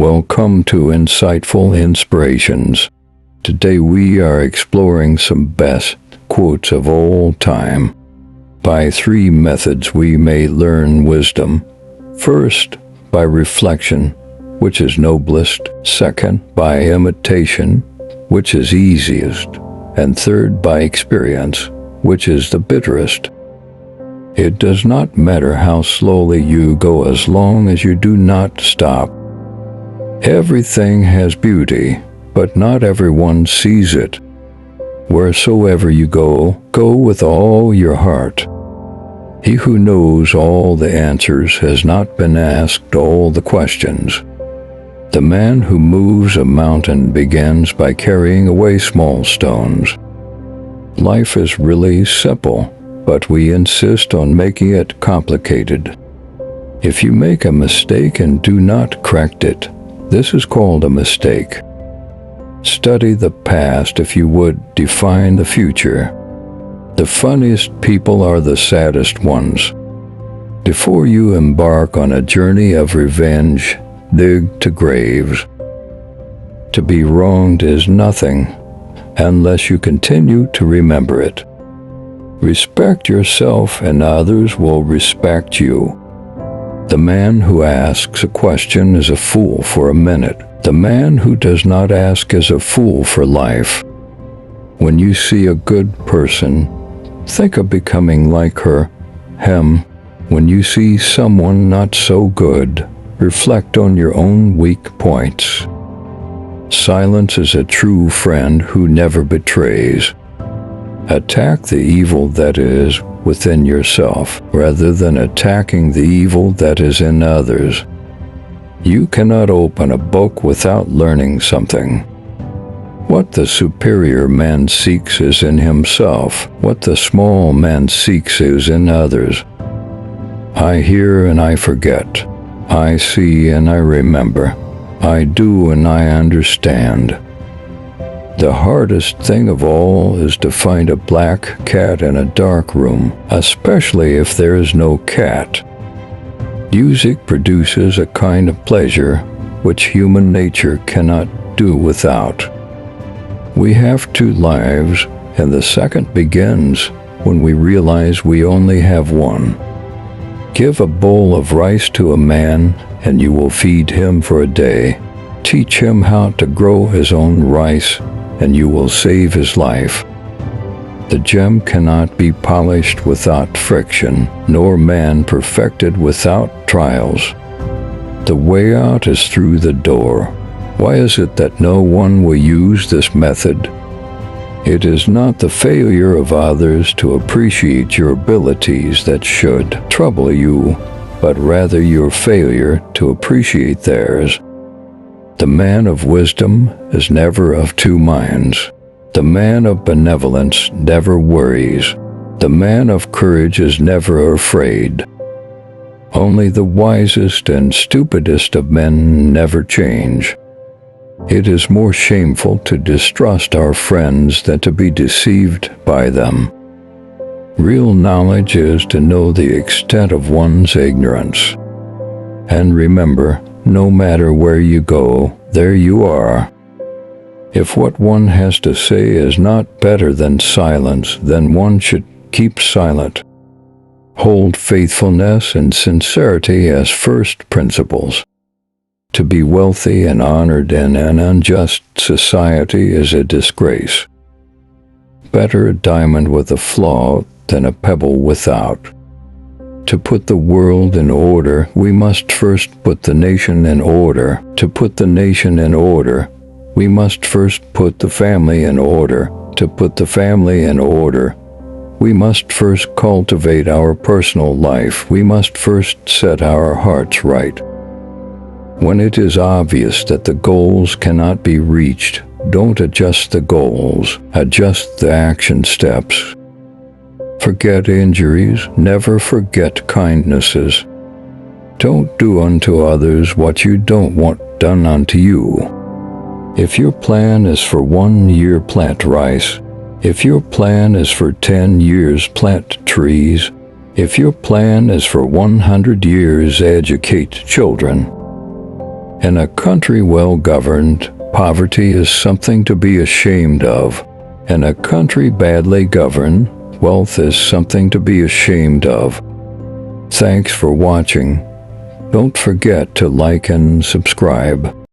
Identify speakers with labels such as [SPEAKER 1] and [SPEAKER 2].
[SPEAKER 1] Welcome to Insightful Inspirations. Today we are exploring some best quotes of all time. By 3 methods we may learn wisdom. First, by reflection, which is noblest. Second, by imitation, which is easiest. And third, by experience, which is the bitterest. It does not matter how slowly you go as long as you do not stop. Everything has beauty, but not everyone sees it. Wheresoever you go, go with all your heart. He who knows all the answers has not been asked all the questions. The man who moves a mountain begins by carrying away small stones. Life is really simple, but we insist on making it complicated. If you make a mistake and do not correct it, this is called a mistake. Study the past if you would define the future. The funniest people are the saddest ones. Before you embark on a journey of revenge, dig to graves. To be wronged is nothing, unless you continue to remember it. Respect yourself and others will respect you. The man who asks a question is a fool for a minute. The man who does not ask is a fool for life. When you see a good person, think of becoming like her, him. When you see someone not so good, reflect on your own weak points. Silence is a true friend who never betrays. Attack the evil that is within yourself, rather than attacking the evil that is in others. You cannot open a book without learning something. What the superior man seeks is in himself. What the small man seeks is in others. I hear and I forget. I see and I remember. I do and I understand. The hardest thing of all is to find a black cat in a dark room, especially if there is no cat. Music produces a kind of pleasure which human nature cannot do without. We have 2 lives, and the second begins when we realize we only have one. Give a bowl of rice to a man, and you will feed him for a day. Teach him how to grow his own rice, and you will save his life. The gem cannot be polished without friction, nor man perfected without trials. The way out is through the door. Why is it that no one will use this method? It is not the failure of others to appreciate your abilities that should trouble you, but rather your failure to appreciate theirs. The man of wisdom is never of 2 minds. The man of benevolence never worries. The man of courage is never afraid. Only the wisest and stupidest of men never change. It is more shameful to distrust our friends than to be deceived by them. Real knowledge is to know the extent of one's ignorance. And remember, no matter where you go, there you are. If what one has to say is not better than silence, then one should keep silent. Hold faithfulness and sincerity as first principles. To be wealthy and honored in an unjust society is a disgrace. Better a diamond with a flaw than a pebble without. To put the world in order, we must first put the nation in order. To put the nation in order, we must first put the family in order. To put the family in order, we must first cultivate our personal life. We must first set our hearts right. When it is obvious that the goals cannot be reached, don't adjust the goals, adjust the action steps. Forget injuries, never forget kindnesses. Don't do unto others what you don't want done unto you. If your plan is for 1 year, plant rice. If your plan is for 10 years, plant trees. If your plan is for 100 years, educate children. In a country well governed, poverty is something to be ashamed of. In a country badly governed, wealth is something to be ashamed of. Thanks for watching. Don't forget to like and subscribe.